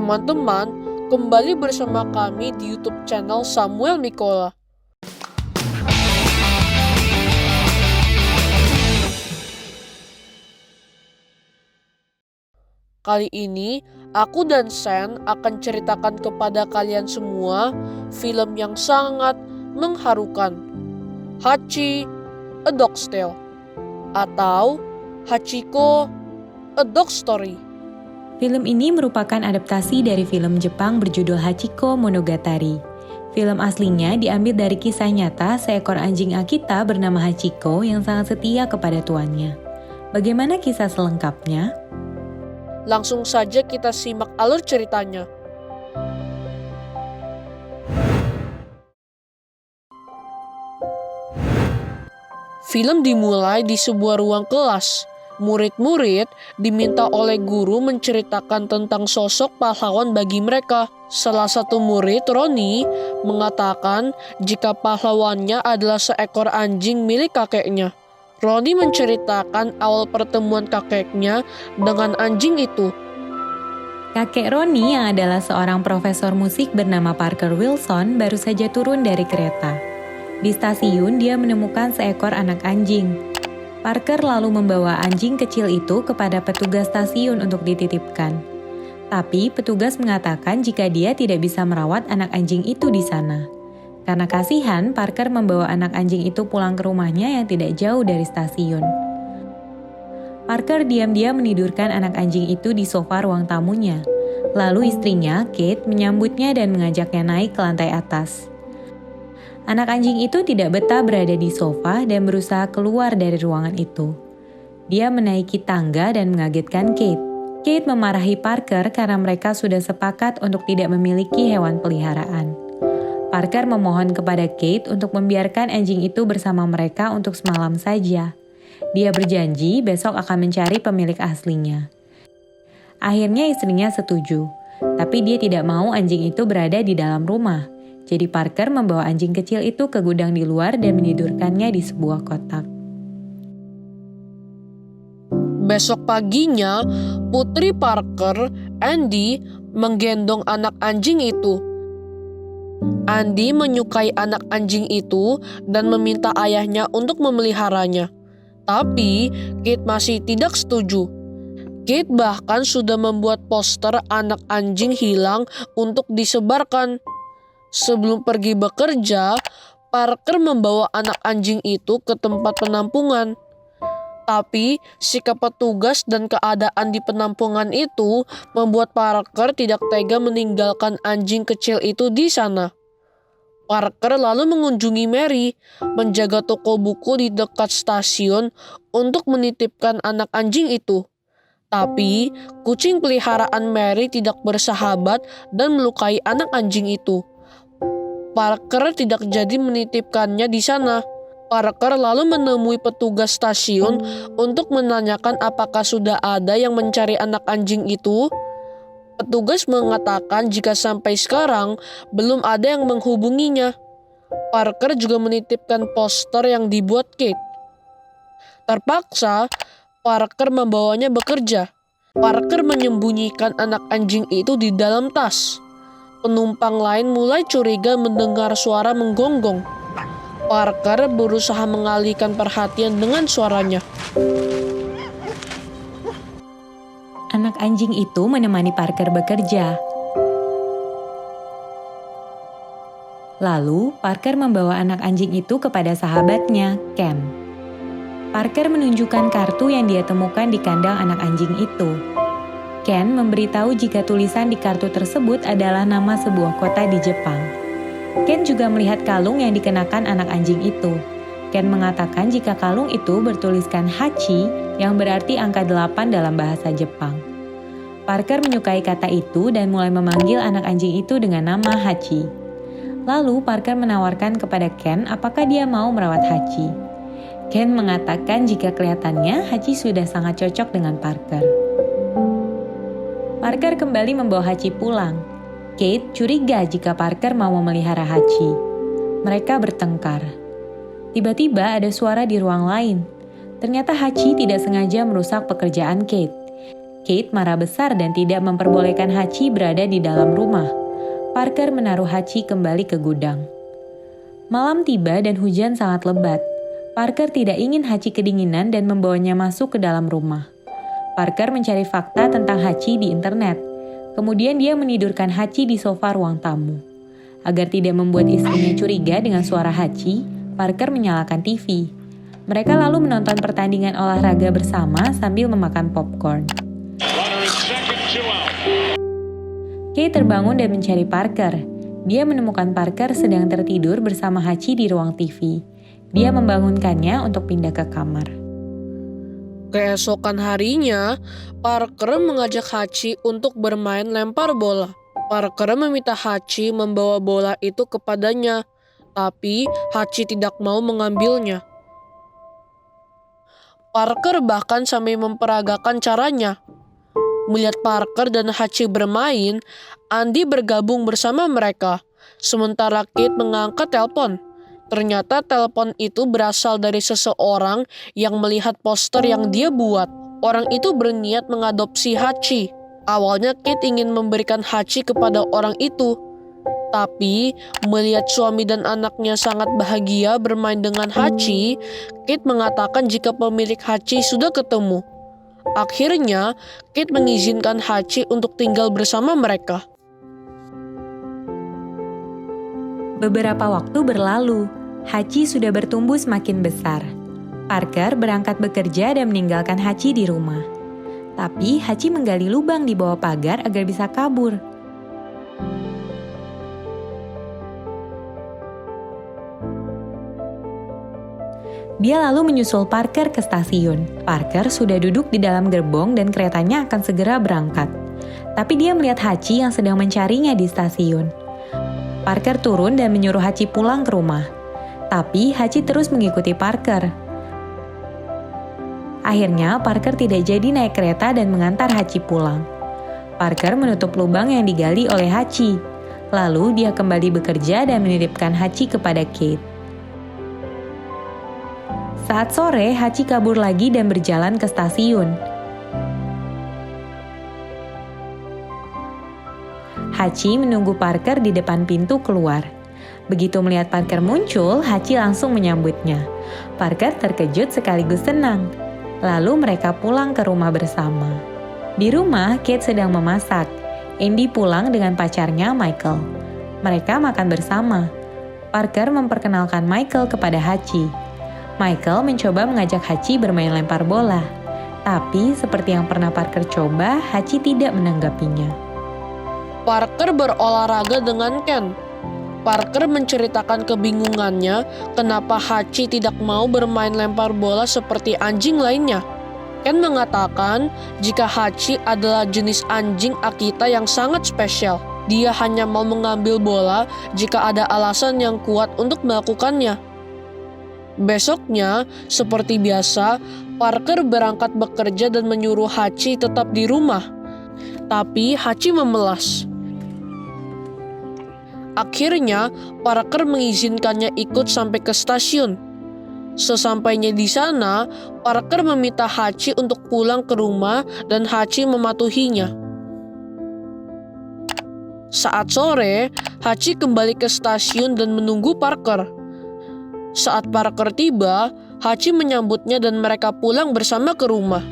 teman-teman, kembali bersama kami di YouTube channel Samuel Mikola. Kali ini, aku dan Sen akan ceritakan kepada kalian semua film yang sangat mengharukan. Hachi, A Dog's Tale, atau Hachiko, A Dog Story. Film ini merupakan adaptasi dari film Jepang berjudul Hachiko Monogatari. Film aslinya diambil dari kisah nyata seekor anjing Akita bernama Hachiko yang sangat setia kepada tuannya. Bagaimana kisah selengkapnya? Langsung saja kita simak alur ceritanya. Film dimulai di sebuah ruang kelas. Murid-murid diminta oleh guru menceritakan tentang sosok pahlawan bagi mereka. Salah satu murid, Roni, mengatakan jika pahlawannya adalah seekor anjing milik kakeknya. Roni menceritakan awal pertemuan kakeknya dengan anjing itu. Kakek Roni yang adalah seorang profesor musik bernama Parker Wilson baru saja turun dari kereta. Di stasiun dia menemukan seekor anak anjing. Parker lalu membawa anjing kecil itu kepada petugas stasiun untuk dititipkan. Tapi petugas mengatakan jika dia tidak bisa merawat anak anjing itu di sana. Karena kasihan, Parker membawa anak anjing itu pulang ke rumahnya yang tidak jauh dari stasiun. Parker diam-diam menidurkan anak anjing itu di sofa ruang tamunya. Lalu istrinya, Kate, menyambutnya dan mengajaknya naik ke lantai atas. Anak anjing itu tidak betah berada di sofa dan berusaha keluar dari ruangan itu. Dia menaiki tangga dan mengagetkan Kate. Kate memarahi Parker karena mereka sudah sepakat untuk tidak memiliki hewan peliharaan. Parker memohon kepada Kate untuk membiarkan anjing itu bersama mereka untuk semalam saja. Dia berjanji besok akan mencari pemilik aslinya. Akhirnya istrinya setuju, tapi dia tidak mau anjing itu berada di dalam rumah. Jadi Parker membawa anjing kecil itu ke gudang di luar dan menidurkannya di sebuah kotak. Besok paginya, putri Parker, Andy, menggendong anak anjing itu. Andy menyukai anak anjing itu dan meminta ayahnya untuk memeliharanya. Tapi Kate masih tidak setuju. Kate bahkan sudah membuat poster anak anjing hilang untuk disebarkan. Sebelum pergi bekerja, Parker membawa anak anjing itu ke tempat penampungan. Tapi sikap petugas dan keadaan di penampungan itu membuat Parker tidak tega meninggalkan anjing kecil itu di sana. Parker lalu mengunjungi Mary, menjaga toko buku di dekat stasiun untuk menitipkan anak anjing itu. Tapi kucing peliharaan Mary tidak bersahabat dan melukai anak anjing itu. Parker tidak jadi menitipkannya di sana. Parker lalu menemui petugas stasiun untuk menanyakan apakah sudah ada yang mencari anak anjing itu. Petugas mengatakan jika sampai sekarang belum ada yang menghubunginya. Parker juga menitipkan poster yang dibuat Kate. Terpaksa, Parker membawanya bekerja. Parker menyembunyikan anak anjing itu di dalam tas. Penumpang lain mulai curiga mendengar suara menggonggong. Parker berusaha mengalihkan perhatian dengan suaranya. Anak anjing itu menemani Parker bekerja. Lalu, Parker membawa anak anjing itu kepada sahabatnya, Ken. Parker menunjukkan kartu yang dia temukan di kandang anak anjing itu. Ken memberitahu jika tulisan di kartu tersebut adalah nama sebuah kota di Jepang. Ken juga melihat kalung yang dikenakan anak anjing itu. Ken mengatakan jika kalung itu bertuliskan Hachi, yang berarti angka 8 dalam bahasa Jepang. Parker menyukai kata itu dan mulai memanggil anak anjing itu dengan nama Hachi. Lalu Parker menawarkan kepada Ken apakah dia mau merawat Hachi. Ken mengatakan jika kelihatannya Hachi sudah sangat cocok dengan Parker. Parker kembali membawa Hachi pulang. Kate curiga jika Parker mau memelihara Hachi. Mereka bertengkar. Tiba-tiba ada suara di ruang lain. Ternyata Hachi tidak sengaja merusak pekerjaan Kate. Kate marah besar dan tidak memperbolehkan Hachi berada di dalam rumah. Parker menaruh Hachi kembali ke gudang. Malam tiba dan hujan sangat lebat. Parker tidak ingin Hachi kedinginan dan membawanya masuk ke dalam rumah. Parker mencari fakta tentang Hachi di internet. Kemudian dia menidurkan Hachi di sofa ruang tamu. Agar tidak membuat istrinya curiga dengan suara Hachi, Parker menyalakan TV. Mereka lalu menonton pertandingan olahraga bersama sambil memakan popcorn. Kate terbangun dan mencari Parker. Dia menemukan Parker sedang tertidur bersama Hachi di ruang TV. Dia membangunkannya untuk pindah ke kamar. Keesokan harinya, Parker mengajak Hachi untuk bermain lempar bola. Parker meminta Hachi membawa bola itu kepadanya, tapi Hachi tidak mau mengambilnya. Parker bahkan sampai memperagakan caranya. Melihat Parker dan Hachi bermain, Andy bergabung bersama mereka. Sementara Kate mengangkat telepon. Ternyata telepon itu berasal dari seseorang yang melihat poster yang dia buat. Orang itu berniat mengadopsi Hachi. Awalnya Kate ingin memberikan Hachi kepada orang itu. Tapi melihat suami dan anaknya sangat bahagia bermain dengan Hachi, Kate mengatakan jika pemilik Hachi sudah ketemu. Akhirnya, Kate mengizinkan Hachi untuk tinggal bersama mereka. Beberapa waktu berlalu, Hachi sudah bertumbuh semakin besar. Parker berangkat bekerja dan meninggalkan Hachi di rumah. Tapi Hachi menggali lubang di bawah pagar agar bisa kabur. Dia lalu menyusul Parker ke stasiun. Parker sudah duduk di dalam gerbong dan keretanya akan segera berangkat. Tapi dia melihat Hachi yang sedang mencarinya di stasiun. Parker turun dan menyuruh Hachi pulang ke rumah. Tapi Hachi terus mengikuti Parker. Akhirnya Parker tidak jadi naik kereta dan mengantar Hachi pulang. Parker menutup lubang yang digali oleh Hachi. Lalu dia kembali bekerja dan menitipkan Hachi kepada Kate. Saat sore, Hachi kabur lagi dan berjalan ke stasiun. Hachi menunggu Parker di depan pintu keluar. Begitu melihat Parker muncul, Hachi langsung menyambutnya. Parker terkejut sekaligus senang. Lalu mereka pulang ke rumah bersama. Di rumah, Kate sedang memasak. Andy pulang dengan pacarnya, Michael. Mereka makan bersama. Parker memperkenalkan Michael kepada Hachi. Michael mencoba mengajak Hachi bermain lempar bola. Tapi seperti yang pernah Parker coba, Hachi tidak menanggapinya. Parker berolahraga dengan Ken. Parker menceritakan kebingungannya kenapa Hachi tidak mau bermain lempar bola seperti anjing lainnya. Ken mengatakan jika Hachi adalah jenis anjing Akita yang sangat spesial. Dia hanya mau mengambil bola jika ada alasan yang kuat untuk melakukannya. Besoknya, seperti biasa, Parker berangkat bekerja dan menyuruh Hachi tetap di rumah. Tapi Hachi memelas. Akhirnya, Parker mengizinkannya ikut sampai ke stasiun. Sesampainya di sana, Parker meminta Hachi untuk pulang ke rumah dan Hachi mematuhinya. Saat sore, Hachi kembali ke stasiun dan menunggu Parker. Saat Parker tiba, Hachi menyambutnya dan mereka pulang bersama ke rumah.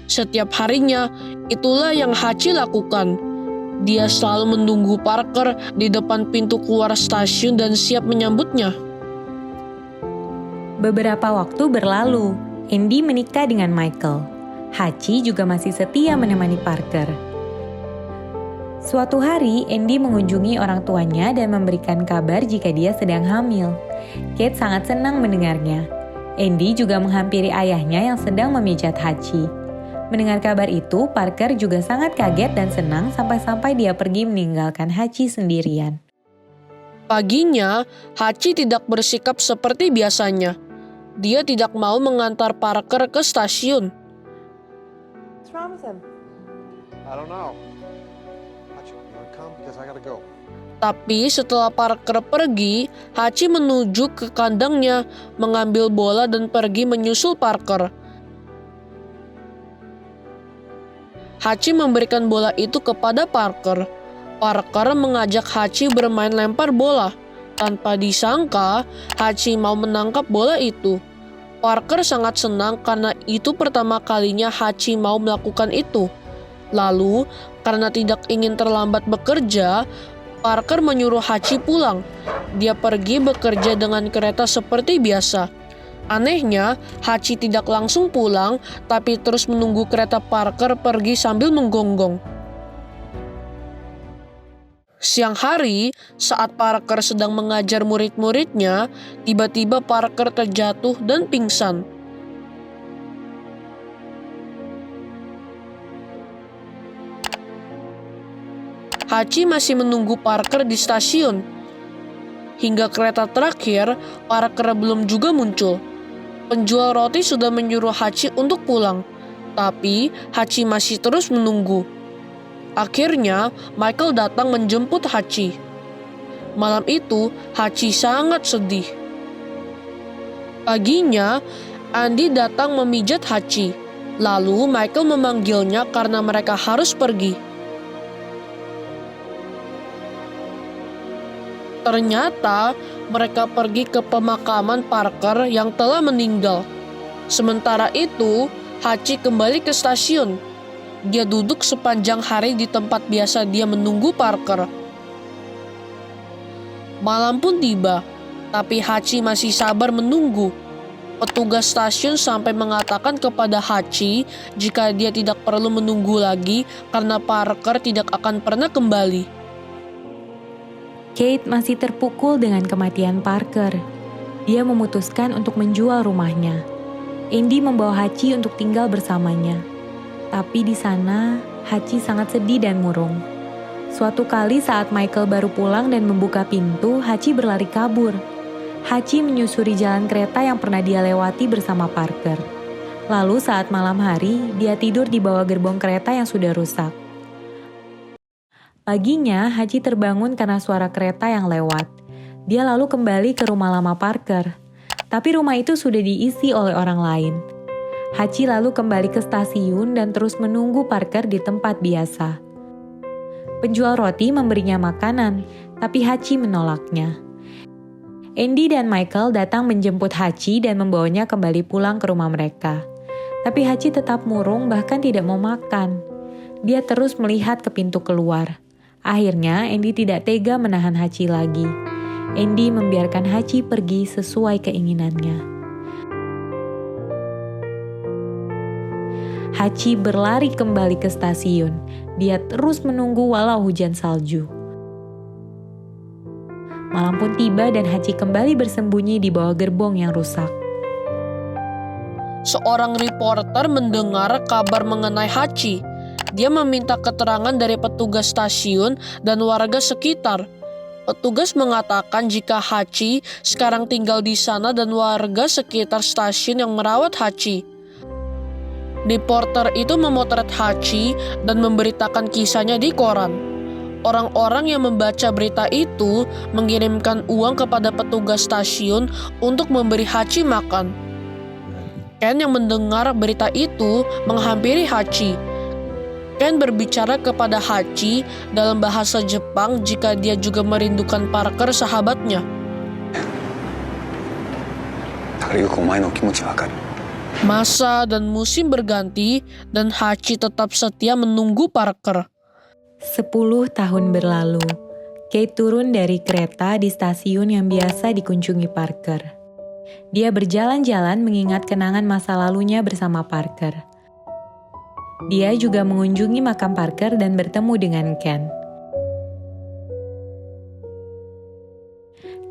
Setiap harinya, itulah yang Hachi lakukan. Dia selalu menunggu Parker di depan pintu keluar stasiun dan siap menyambutnya. Beberapa waktu berlalu, Andy menikah dengan Michael. Hachi juga masih setia menemani Parker. Suatu hari, Andy mengunjungi orang tuanya dan memberikan kabar jika dia sedang hamil. Kate sangat senang mendengarnya. Andy juga menghampiri ayahnya yang sedang memijat Hachi. Mendengar kabar itu, Parker juga sangat kaget dan senang sampai-sampai dia pergi meninggalkan Hachi sendirian. Paginya, Hachi tidak bersikap seperti biasanya. Dia tidak mau mengantar Parker ke stasiun. What's wrong with him? I don't know. Hachi, you wanna come? Because I gotta go. Tapi setelah Parker pergi, Hachi menuju ke kandangnya, mengambil bola dan pergi menyusul Parker. Hachi memberikan bola itu kepada Parker. Parker mengajak Hachi bermain lempar bola. Tanpa disangka, Hachi mau menangkap bola itu. Parker sangat senang karena itu pertama kalinya Hachi mau melakukan itu. Lalu, karena tidak ingin terlambat bekerja, Parker menyuruh Hachi pulang. Dia pergi bekerja dengan kereta seperti biasa. Anehnya, Hachi tidak langsung pulang, tapi terus menunggu kereta Parker pergi sambil menggonggong. Siang hari, saat Parker sedang mengajar murid-muridnya, tiba-tiba Parker terjatuh dan pingsan. Hachi masih menunggu Parker di stasiun. Hingga kereta terakhir, Parker belum juga muncul. Penjual roti sudah menyuruh Hachi untuk pulang, tapi Hachi masih terus menunggu. Akhirnya, Michael datang menjemput Hachi. Malam itu, Hachi sangat sedih. Paginya, Andy datang memijat Hachi. Lalu Michael memanggilnya karena mereka harus pergi. Ternyata mereka pergi ke pemakaman Parker yang telah meninggal. Sementara itu, Hachi kembali ke stasiun. Dia duduk sepanjang hari di tempat biasa dia menunggu Parker. Malam pun tiba, tapi Hachi masih sabar menunggu. Petugas stasiun sampai mengatakan kepada Hachi jika dia tidak perlu menunggu lagi karena Parker tidak akan pernah kembali. Kate masih terpukul dengan kematian Parker. Dia memutuskan untuk menjual rumahnya. Andy membawa Hachi untuk tinggal bersamanya. Tapi di sana, Hachi sangat sedih dan murung. Suatu kali saat Michael baru pulang dan membuka pintu, Hachi berlari kabur. Hachi menyusuri jalan kereta yang pernah dia lewati bersama Parker. Lalu saat malam hari, dia tidur di bawah gerbong kereta yang sudah rusak. Paginya, Hachi terbangun karena suara kereta yang lewat. Dia lalu kembali ke rumah lama Parker. Tapi rumah itu sudah diisi oleh orang lain. Hachi lalu kembali ke stasiun dan terus menunggu Parker di tempat biasa. Penjual roti memberinya makanan, tapi Hachi menolaknya. Andy dan Michael datang menjemput Hachi dan membawanya kembali pulang ke rumah mereka. Tapi Hachi tetap murung bahkan tidak mau makan. Dia terus melihat ke pintu keluar. Akhirnya Andy tidak tega menahan Hachi lagi. Andy membiarkan Hachi pergi sesuai keinginannya. Hachi berlari kembali ke stasiun. Dia terus menunggu walau hujan salju. Malam pun tiba dan Hachi kembali bersembunyi di bawah gerbong yang rusak. Seorang reporter mendengar kabar mengenai Hachi. Dia meminta keterangan dari petugas stasiun dan warga sekitar. Petugas mengatakan jika Hachi sekarang tinggal di sana dan warga sekitar stasiun yang merawat Hachi. Reporter itu memotret Hachi dan memberitakan kisahnya di koran. Orang-orang yang membaca berita itu mengirimkan uang kepada petugas stasiun untuk memberi Hachi makan. Ken yang mendengar berita itu menghampiri Hachi. Ken berbicara kepada Hachi dalam bahasa Jepang jika dia juga merindukan Parker sahabatnya. Masa dan musim berganti dan Hachi tetap setia menunggu Parker. 10 tahun berlalu. Kate turun dari kereta di stasiun yang biasa dikunjungi Parker. Dia berjalan-jalan mengingat kenangan masa lalunya bersama Parker. Dia juga mengunjungi makam Parker dan bertemu dengan Ken.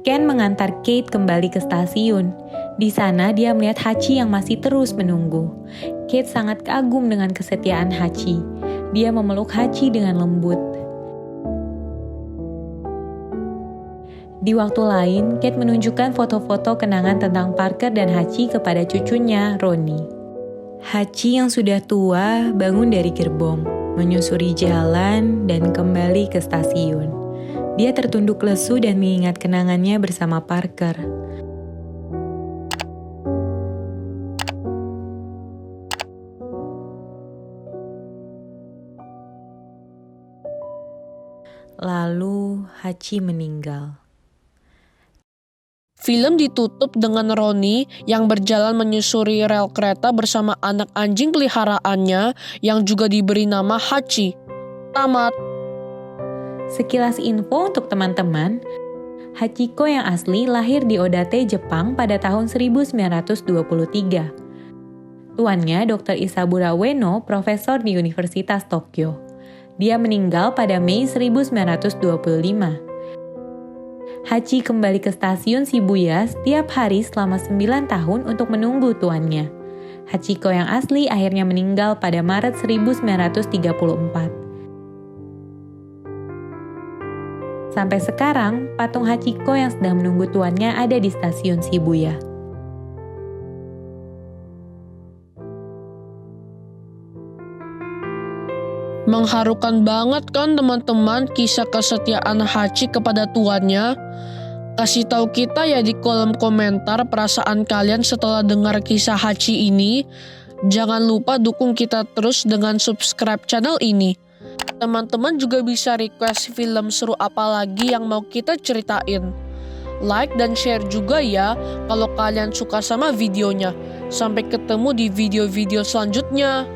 Ken mengantar Kate kembali ke stasiun. Di sana dia melihat Hachi yang masih terus menunggu. Kate sangat kagum dengan kesetiaan Hachi. Dia memeluk Hachi dengan lembut. Di waktu lain, Kate menunjukkan foto-foto kenangan tentang Parker dan Hachi kepada cucunya, Ronnie. Hachi yang sudah tua bangun dari gerbong, menyusuri jalan dan kembali ke stasiun. Dia tertunduk lesu dan mengingat kenangannya bersama Parker. Hachi meninggal. Film ditutup dengan Ronnie yang berjalan menyusuri rel kereta bersama anak anjing peliharaannya yang juga diberi nama Hachi. Tamat. Sekilas info untuk teman-teman, Hachiko yang asli lahir di Odate, Jepang pada tahun 1923. Tuannya Dr. Isabura Ueno, profesor di Universitas Tokyo. Dia meninggal pada Mei 1925. Hachi kembali ke stasiun Shibuya setiap hari selama 9 tahun untuk menunggu tuannya. Hachiko yang asli akhirnya meninggal pada Maret 1934. Sampai sekarang, patung Hachiko yang sedang menunggu tuannya ada di stasiun Shibuya. Mengharukan banget kan teman-teman kisah kesetiaan Hachi kepada tuannya? Kasih tahu kita ya di kolom komentar perasaan kalian setelah dengar kisah Hachi ini. Jangan lupa dukung kita terus dengan subscribe channel ini. Teman-teman juga bisa request film seru apa lagi yang mau kita ceritain. Like dan share juga ya kalau kalian suka sama videonya. Sampai ketemu di video-video selanjutnya.